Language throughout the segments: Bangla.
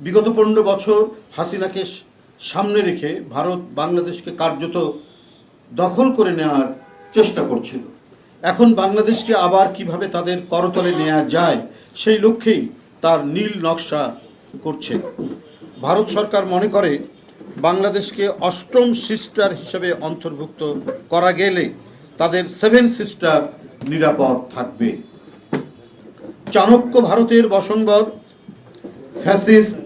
বিগত 15 বছর হাসিনাকে সামনে রেখে ভারত বাংলাদেশকে কার্যত দখল করে নেওয়ার চেষ্টা করছিল। এখন বাংলাদেশকে আবার কিভাবে তাদের করতলে নেওয়া যায় সেই লক্ষ্যেই তার নীল নকশা করছে। ভারত সরকার মনে করে বাংলাদেশকে অষ্টম সিস্টার হিসেবে অন্তর্ভুক্ত করা গেলে তাদের 7 সিস্টার নিরাপদ থাকবে। চাণক্য ভারতের বশঙ্বর ফ্যাসিস্ট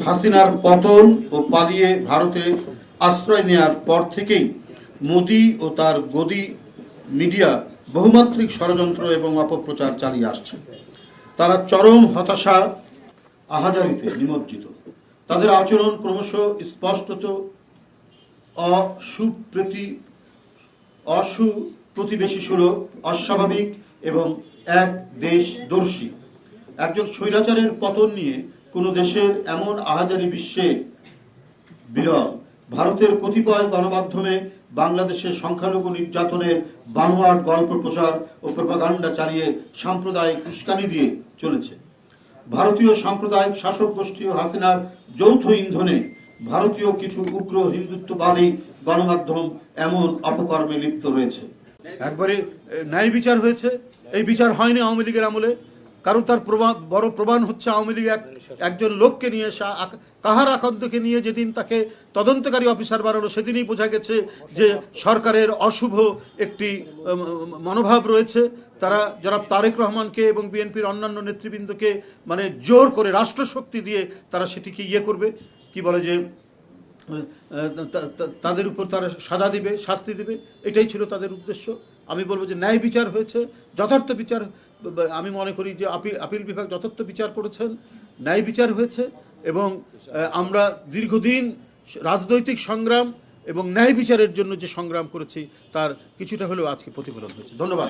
হাসিনার পতন ও পালিয়ে ভারতে আশ্রয় নেওয়ার পর থেকেই মোদি ও তার গদি মিডিয়া বহুমাত্রিক ষড়যন্ত্র এবং অপপ্রচার চালিয়ে আসছে। তারা চরম হতাশা আহাজারিতে নিমজ্জিত। তাদের আচরণ ক্রমশ স্পষ্টত অসুপ্রতিবেশী সুলভ, অস্বাভাবিক এবং এক দেশদর্শী। একজন স্বৈরাচারের পতন নিয়ে কোনো দেশের এমন আহাজারি বিশ্বে বিরল। ভারতের কতিপয় গণমাধ্যমে বাংলাদেশের সংখ্যালঘু নির্যাতনের বানোয়াট গল্প প্রচার ও প্রোপাগান্ডা চালিয়ে সাম্প্রদায়িক উস্কানি দিয়ে চলেছে। ভারতীয় সাম্প্রদায়িক শাসক গোষ্ঠী ও হাসিনার যৌথ ইন্ধনে ভারতীয় কিছু উগ্র হিন্দুত্ববাদী গণমাধ্যম এমন অপকর্মে লিপ্ত রয়েছে। একবারে ন্যায় বিচার হয়েছে, এই বিচার হয়নি আওয়ামী লীগের আমলে। কারণ তার বড় প্রমাণ হচ্ছে আওয়ামী লীগ একজন লোককে নিয়ে, কাহার আকান্তকে নিয়ে যেদিন তাকে তদন্তকারী অফিসার বানালো সেদিনই বোঝা গেছে যে সরকারের অশুভ একটি মনোভাব রয়েছে। তারা জনাব তারেক রহমানকে এবং বিএনপির অন্যান্য নেতৃবৃন্দকে মানে জোর করে রাষ্ট্রশক্তি দিয়ে তারা সেটিকে করবে, কি বলে যে তাদের উপর তারা সাজা দিবে, শাস্তি দিবে, এটাই ছিল তাদের উদ্দেশ্য। আমি বলবো যে ন্যায় বিচার হয়েছে, যথার্থ বিচার। আমি মনে করি যে আপিল বিভাগ যথার্থ বিচার করেছেন, ন্যায় বিচার হয়েছে এবং আমরা দীর্ঘদিন রাজনৈতিক সংগ্রাম এবং ন্যায় বিচারের জন্য যে সংগ্রাম করেছি তার কিছুটা হলেও আজকে প্রতিফলন হয়েছে। ধন্যবাদ।